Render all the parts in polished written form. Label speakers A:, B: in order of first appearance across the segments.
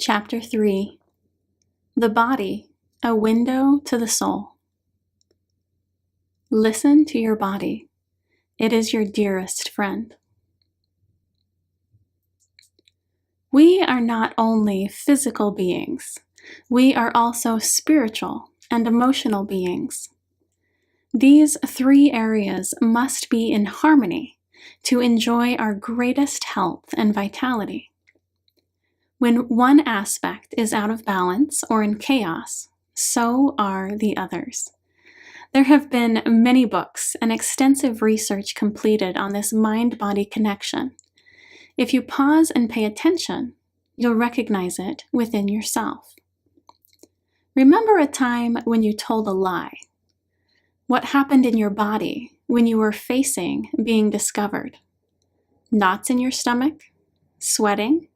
A: Chapter 3 The Body, a Window to the Soul. Listen to your body. It is your dearest friend. We are not only physical beings, we are also spiritual and emotional beings. These three areas must be in harmony to enjoy our greatest health and vitality. When one aspect is out of balance or in chaos, so are the others. There have been many books and extensive research completed on this mind-body connection. If you pause and pay attention, you'll recognize it within yourself. Remember a time when you told a lie. What happened in your body when you were facing being discovered? Knots in your stomach? Sweating?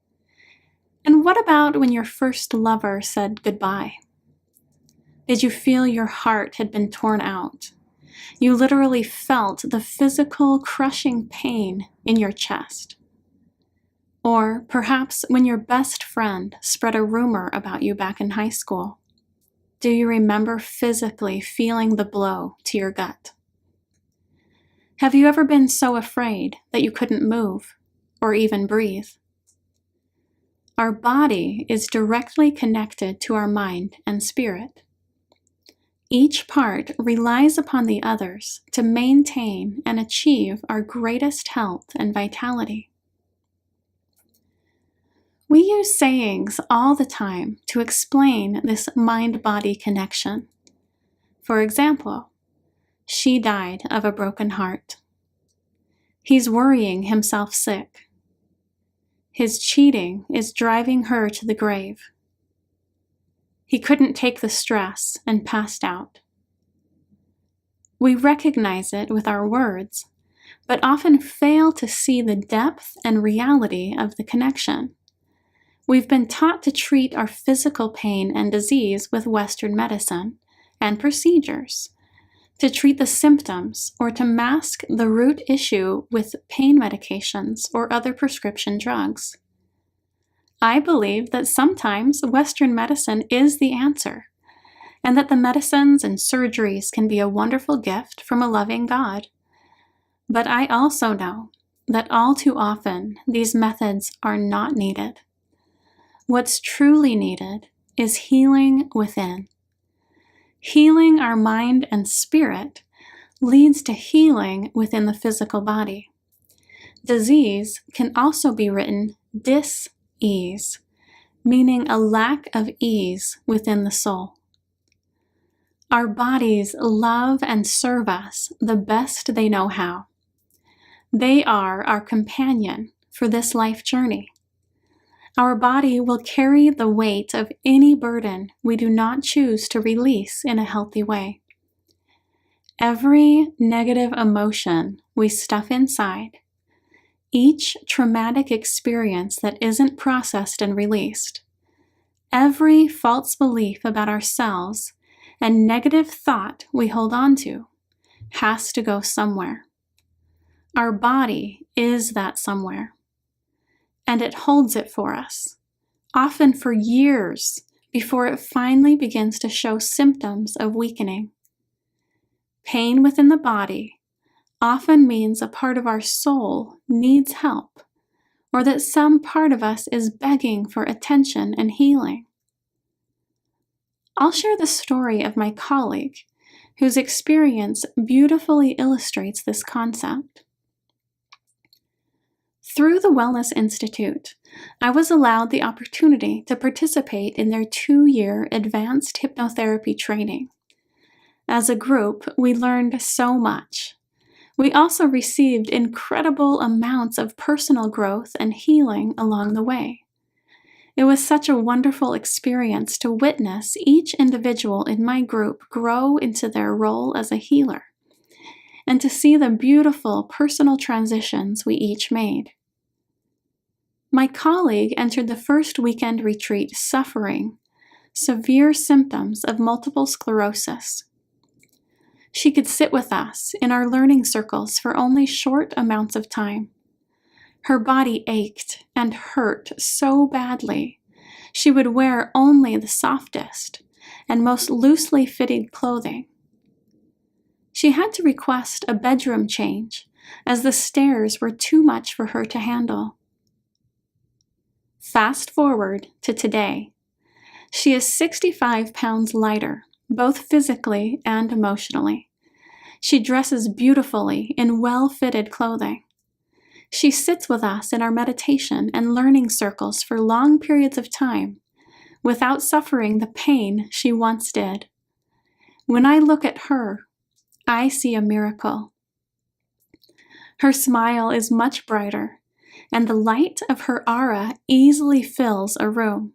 A: And what about when your first lover said goodbye? Did you feel your heart had been torn out? You literally felt the physical crushing pain in your chest. Or perhaps when your best friend spread a rumor about you back in high school. Do you remember physically feeling the blow to your gut? Have you ever been so afraid that you couldn't move or even breathe? Our body is directly connected to our mind and spirit. Each part relies upon the others to maintain and achieve our greatest health and vitality. We use sayings all the time to explain this mind-body connection. For example, she died of a broken heart. He's worrying himself sick. His cheating is driving her to the grave. He couldn't take the stress and passed out. We recognize it with our words, but often fail to see the depth and reality of the connection. We've been taught to treat our physical pain and disease with Western medicine and procedures, to treat the symptoms or to mask the root issue with pain medications or other prescription drugs. I believe that sometimes Western medicine is the answer, and that the medicines and surgeries can be a wonderful gift from a loving God. But I also know that all too often these methods are not needed. What's truly needed is healing within. Healing our mind and spirit leads to healing within the physical body. Disease can also be written dis-ease, meaning a lack of ease within the soul. Our bodies love and serve us the best they know how. They are our companion for this life journey. Our body will carry the weight of any burden we do not choose to release in a healthy way. Every negative emotion we stuff inside, each traumatic experience that isn't processed and released, every false belief about ourselves and negative thought we hold on to has to go somewhere. Our body is that somewhere. And it holds it for us, often for years before it finally begins to show symptoms of weakening. Pain within the body often means a part of our soul needs help, or that some part of us is begging for attention and healing. I'll share the story of my colleague, whose experience beautifully illustrates this concept. Through the Wellness Institute, I was allowed the opportunity to participate in their 2-year advanced hypnotherapy training. As a group, we learned so much. We also received incredible amounts of personal growth and healing along the way. It was such a wonderful experience to witness each individual in my group grow into their role as a healer, and to see the beautiful personal transitions we each made. My colleague entered the first weekend retreat suffering severe symptoms of multiple sclerosis. She could sit with us in our learning circles for only short amounts of time. Her body ached and hurt so badly. She would wear only the softest and most loosely fitted clothing. She had to request a bedroom change, as the stairs were too much for her to handle. Fast forward to today. She is 65 pounds lighter, both physically and emotionally. She dresses beautifully in well-fitted clothing. She sits with us in our meditation and learning circles for long periods of time, without suffering the pain she once did. When I look at her, I see a miracle. Her smile is much brighter, and the light of her aura easily fills a room.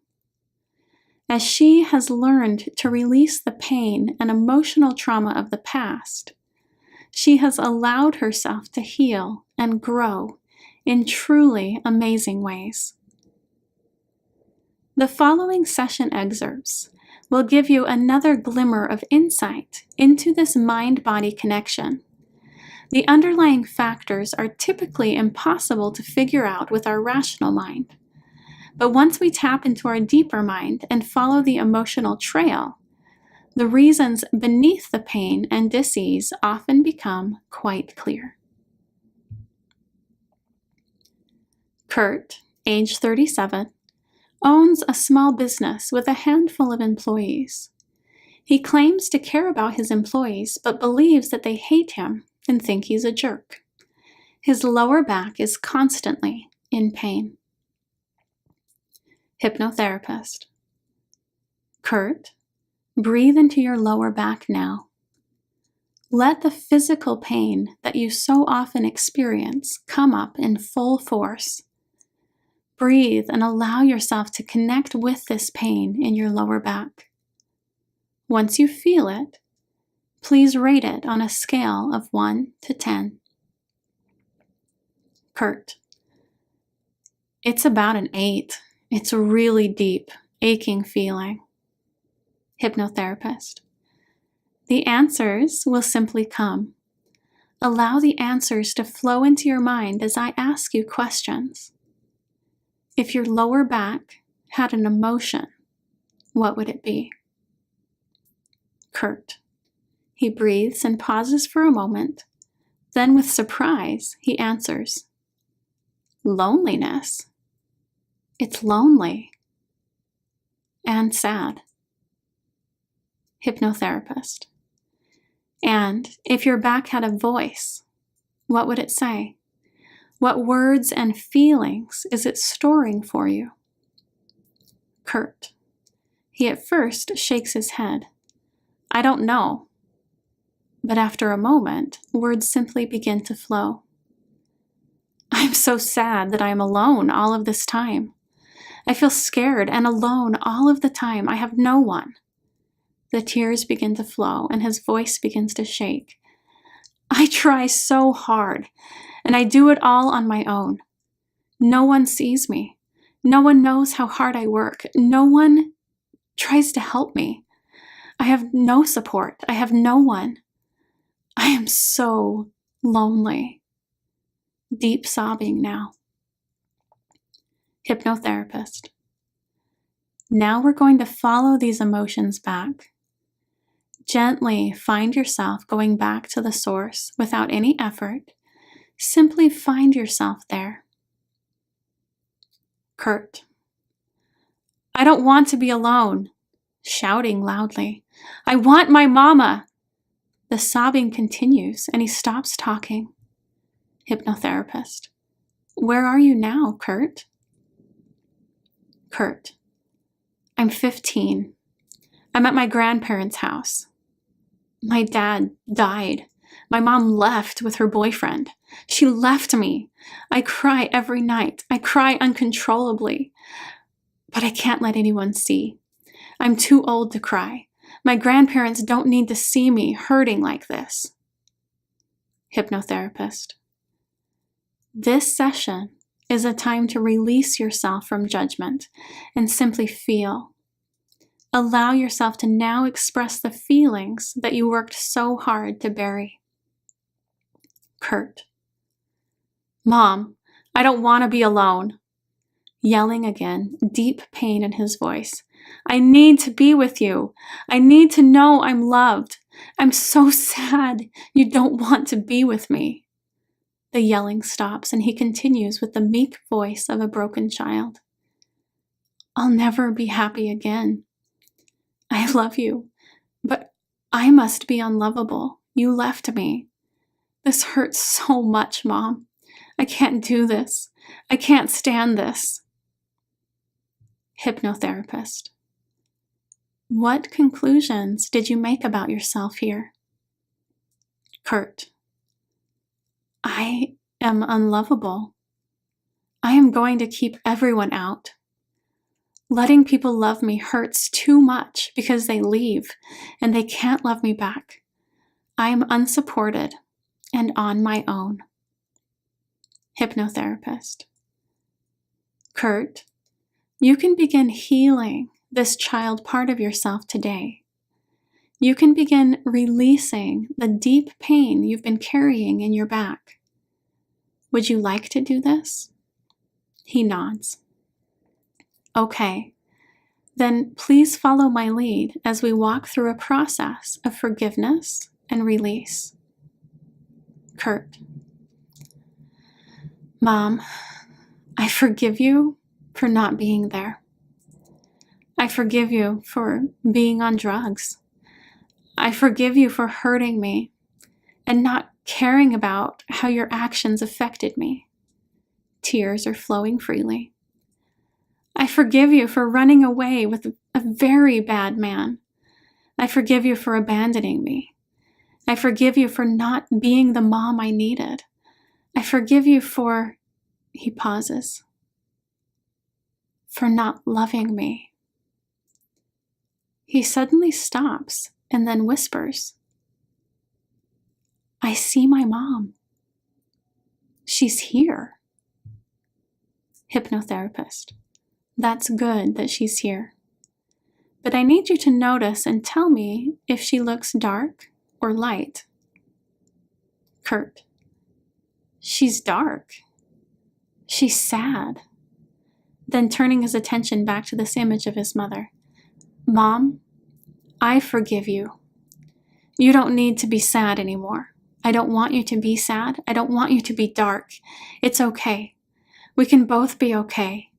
A: As she has learned to release the pain and emotional trauma of the past, she has allowed herself to heal and grow in truly amazing ways. The following session excerpts will give you another glimmer of insight into this mind-body connection. The underlying factors are typically impossible to figure out with our rational mind. But once we tap into our deeper mind and follow the emotional trail, the reasons beneath the pain and dis-ease often become quite clear. Kurt, age 37, owns a small business with a handful of employees. He claims to care about his employees, but believes that they hate him and think he's a jerk. His lower back is constantly in pain. Hypnotherapist. Kurt, breathe into your lower back now. Let the physical pain that you so often experience come up in full force. Breathe and allow yourself to connect with this pain in your lower back. Once you feel it, please rate it on a scale of 1 to 10. Kurt. It's about an 8. It's a really deep, aching feeling. Hypnotherapist. The answers will simply come. Allow the answers to flow into your mind as I ask you questions. If your lower back had an emotion, what would it be? Kurt. He breathes and pauses for a moment. Then with surprise, he answers, loneliness. It's lonely and sad. Hypnotherapist. And if your back had a voice, what would it say? What words and feelings is it storing for you? Kurt. He at first shakes his head. I don't know. But after a moment, words simply begin to flow. I'm so sad that I am alone all of this time. I feel scared and alone all of the time. I have no one. The tears begin to flow and his voice begins to shake. I try so hard, and I do it all on my own. No one sees me. No one knows how hard I work. No one tries to help me. I have no support. I have no one. I am so lonely. Deep sobbing now. Hypnotherapist. Now we're going to follow these emotions back. Gently find yourself going back to the source without any effort. Simply find yourself there. Kurt. I don't want to be alone. Shouting loudly. I want my mama. The sobbing continues and he stops talking. Hypnotherapist. Where are you now, Kurt? Kurt. I'm 15. I'm at my grandparents' house. My dad died. My mom left with her boyfriend. She left me. I cry every night. I cry uncontrollably. But I can't let anyone see. I'm too old to cry. My grandparents don't need to see me hurting like this. Hypnotherapist. This session is a time to release yourself from judgment and simply feel. Allow yourself to now express the feelings that you worked so hard to bury. Kurt. Mom, I don't want to be alone. Yelling again, deep pain in his voice. I need to be with you. I need to know I'm loved. I'm so sad you don't want to be with me. The yelling stops and he continues with the meek voice of a broken child. I'll never be happy again. I love you, but I must be unlovable. You left me. This hurts so much, Mom. I can't do this. I can't stand this. Hypnotherapist. What conclusions did you make about yourself here? Kurt. I am unlovable. I am going to keep everyone out. Letting people love me hurts too much because they leave and they can't love me back. I am unsupported and on my own. Hypnotherapist. Kurt, you can begin healing this child part of yourself today. You can begin releasing the deep pain you've been carrying in your back. Would you like to do this? He nods. Okay, then please follow my lead as we walk through a process of forgiveness and release. Kurt. Mom, I forgive you for not being there. I forgive you for being on drugs. I forgive you for hurting me and not caring about how your actions affected me. Tears are flowing freely. I forgive you for running away with a very bad man. I forgive you for abandoning me. I forgive you for not being the mom I needed. I forgive you for, he pauses, for not loving me. He suddenly stops and then whispers, I see my mom. She's here. Hypnotherapist. That's good that she's here. But I need you to notice and tell me if she looks dark or light. Kurt. She's dark. She's sad. Then turning his attention back to this image of his mother. Mom, I forgive you. You don't need to be sad anymore. I don't want you to be sad. I don't want you to be dark. It's okay. We can both be okay.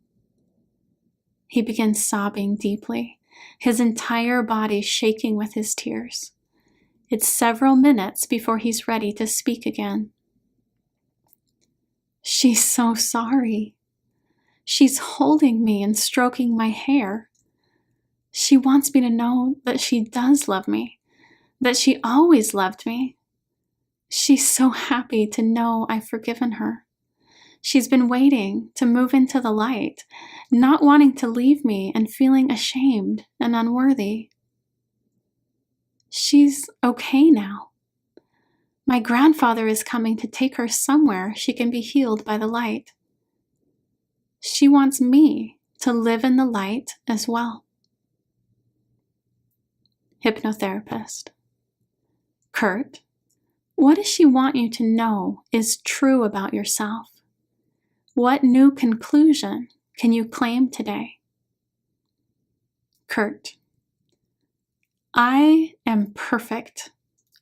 A: He begins sobbing deeply, his entire body shaking with his tears. It's several minutes before he's ready to speak again. She's so sorry. She's holding me and stroking my hair. She wants me to know that she does love me, that she always loved me. She's so happy to know I've forgiven her. She's been waiting to move into the light, not wanting to leave me and feeling ashamed and unworthy. She's okay now. My grandfather is coming to take her somewhere she can be healed by the light. She wants me to live in the light as well. Hypnotherapist. Kurt, what does she want you to know is true about yourself? What new conclusion can you claim today? Kurt. I am perfect,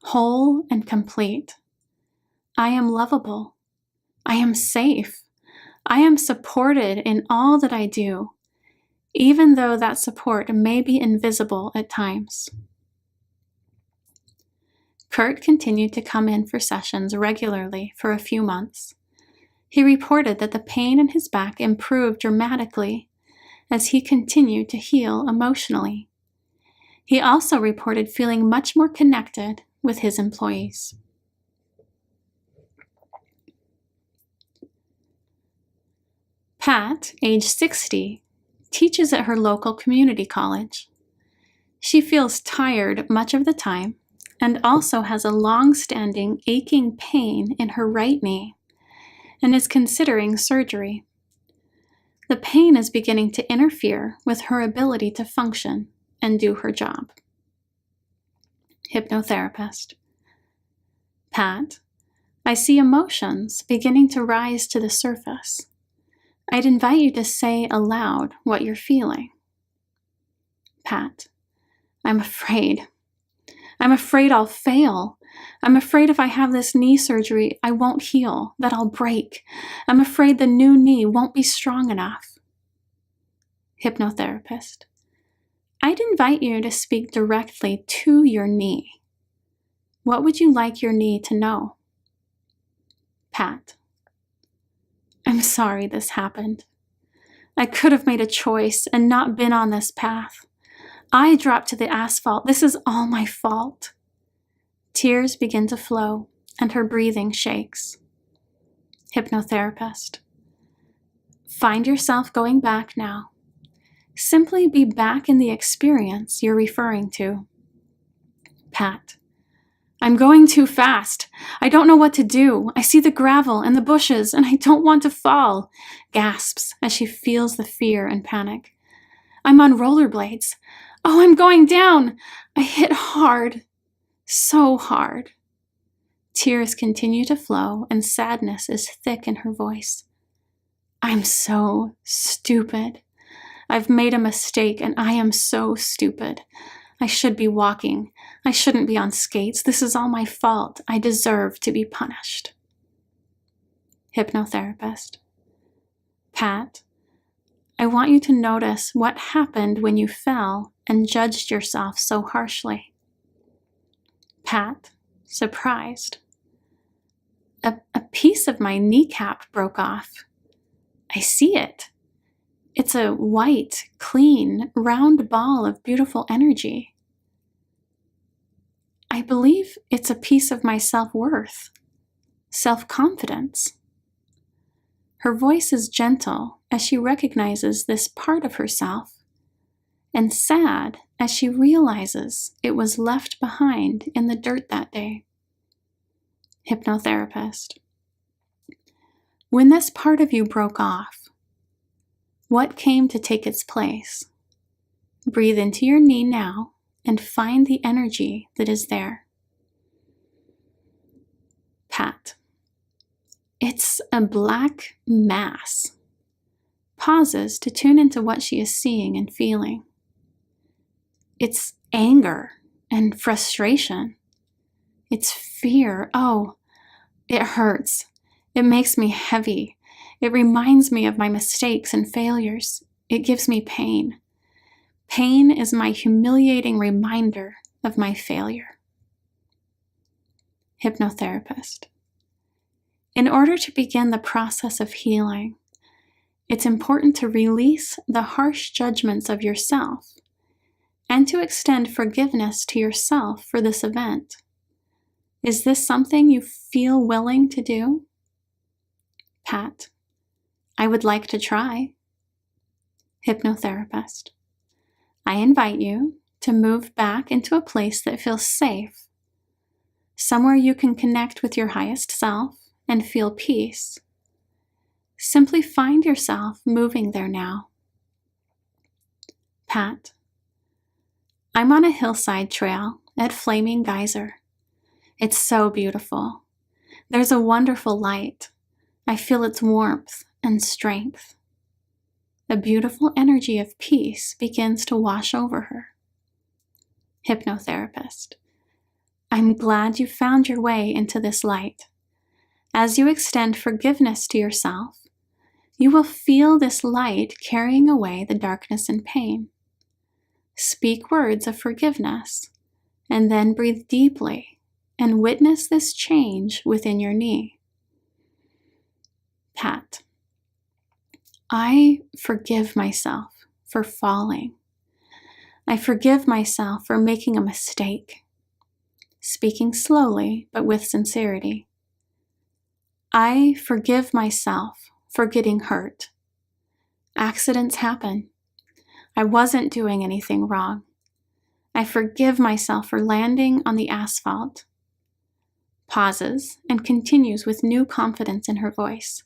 A: whole and complete. I am lovable. I am safe. I am supported in all that I do, even though that support may be invisible at times. Kurt continued to come in for sessions regularly for a few months. He reported that the pain in his back improved dramatically as he continued to heal emotionally. He also reported feeling much more connected with his employees. Pat, age 60, teaches at her local community college. She feels tired much of the time and also has a long-standing aching pain in her right knee and is considering surgery. The pain is beginning to interfere with her ability to function and do her job. Hypnotherapist. Pat, I see emotions beginning to rise to the surface. I'd invite you to say aloud what you're feeling. Pat, I'm afraid. I'm afraid I'll fail. I'm afraid if I have this knee surgery, I won't heal, that I'll break. I'm afraid the new knee won't be strong enough. Hypnotherapist, I'd invite you to speak directly to your knee. What would you like your knee to know? Pat, I'm sorry this happened. I could have made a choice and not been on this path. I dropped to the asphalt. This is all my fault. Tears begin to flow, and her breathing shakes. Hypnotherapist, find yourself going back now. Simply be back in the experience you're referring to. Pat, I'm going too fast. I don't know what to do. I see the gravel and the bushes, and I don't want to fall, gasps as she feels the fear and panic. I'm on rollerblades. Oh, I'm going down. I hit hard, so hard. Tears continue to flow, and sadness is thick in her voice. I'm so stupid. I've made a mistake, and I am so stupid. I should be walking. I shouldn't be on skates. This is all my fault. I deserve to be punished. Hypnotherapist, Pat, I want you to notice what happened when you fell and judged yourself so harshly. Pat, surprised. A piece of my kneecap broke off. I see it. It's a white, clean, round ball of beautiful energy. I believe it's a piece of my self-worth, self-confidence. Her voice is gentle as she recognizes this part of herself, and sad as she realizes it was left behind in the dirt that day. Hypnotherapist, when this part of you broke off, what came to take its place? Breathe into your knee now and find the energy that is there. Pat, it's a black mass. Pauses to tune into what she is seeing and feeling. It's anger and frustration. It's fear. Oh, it hurts. It makes me heavy. It reminds me of my mistakes and failures. It gives me pain. Pain is my humiliating reminder of my failure. Hypnotherapist, in order to begin the process of healing, it's important to release the harsh judgments of yourself and to extend forgiveness to yourself for this event. Is this something you feel willing to do? Pat, I would like to try. Hypnotherapist, I invite you to move back into a place that feels safe, somewhere you can connect with your highest self and feel peace. Simply find yourself moving there now. Pat, I'm on a hillside trail at Flaming Geyser. It's so beautiful. There's a wonderful light. I feel its warmth and strength. A beautiful energy of peace begins to wash over her. Hypnotherapist, I'm glad you found your way into this light. As you extend forgiveness to yourself, you will feel this light carrying away the darkness and pain. Speak words of forgiveness, and then breathe deeply and witness this change within your knee. Pat, I forgive myself for falling. I forgive myself for making a mistake. Speaking slowly but with sincerity. I forgive myself for getting hurt. Accidents happen. I wasn't doing anything wrong. I forgive myself for landing on the asphalt. Pauses and continues with new confidence in her voice.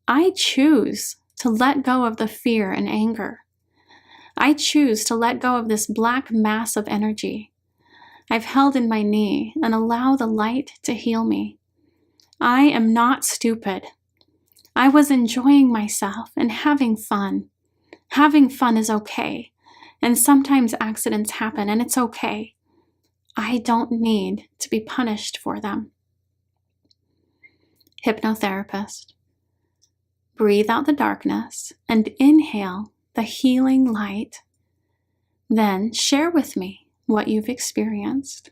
A: I choose to let go of the fear and anger. I choose to let go of this black mass of energy I've held in my knee and allow the light to heal me. I am not stupid. I was enjoying myself and having fun. Having fun is okay, and sometimes accidents happen, and it's okay. I don't need to be punished for them. Hypnotherapist. Breathe out the darkness and inhale the healing light. Then share with me what you've experienced.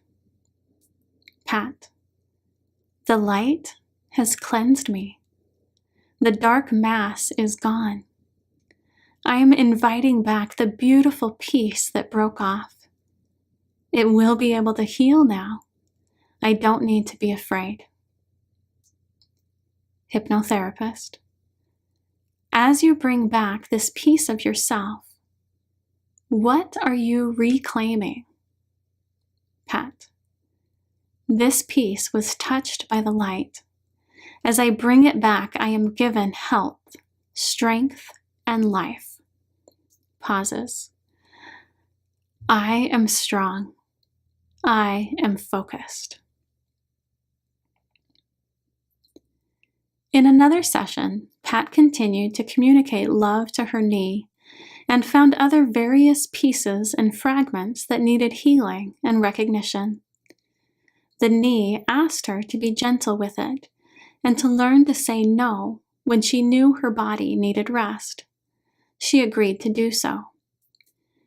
A: Pat. The light has cleansed me. The dark mass is gone. I am inviting back the beautiful peace that broke off. It will be able to heal now. I don't need to be afraid. Hypnotherapist. As you bring back this piece of yourself, what are you reclaiming? Pat. This piece was touched by the light. As I bring it back, I am given health, strength, and life. Pauses. I am strong. I am focused. In another session, Pat continued to communicate love to her knee and found other various pieces and fragments that needed healing and recognition. The knee asked her to be gentle with it and to learn to say no when she knew her body needed rest. She agreed to do so.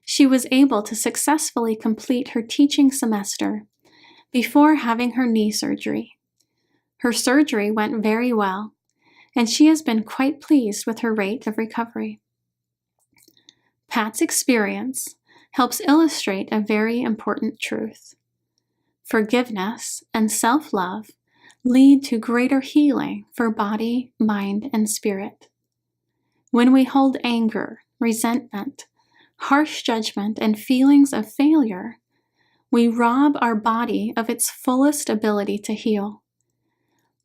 A: She was able to successfully complete her teaching semester before having her knee surgery. Her surgery went very well, and she has been quite pleased with her rate of recovery. Pat's experience helps illustrate a very important truth. Forgiveness and self-love lead to greater healing for body, mind, and spirit. When we hold anger, resentment, harsh judgment, and feelings of failure, we rob our body of its fullest ability to heal.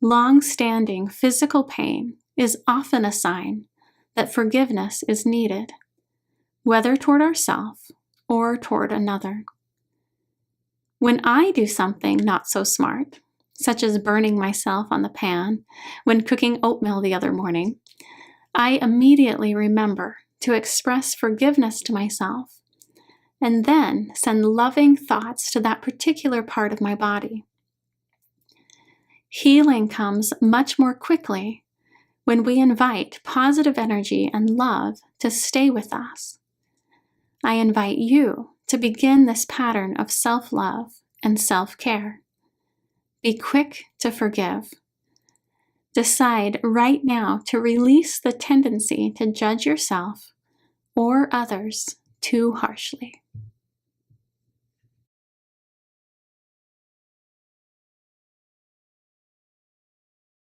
A: Long-standing physical pain is often a sign that forgiveness is needed, whether toward ourselves or toward another. When I do something not so smart, such as burning myself on the pan when cooking oatmeal the other morning, I immediately remember to express forgiveness to myself and then send loving thoughts to that particular part of my body. Healing comes much more quickly when we invite positive energy and love to stay with us. I invite you to begin this pattern of self-love and self-care. Be quick to forgive. Decide right now to release the tendency to judge yourself or others too harshly.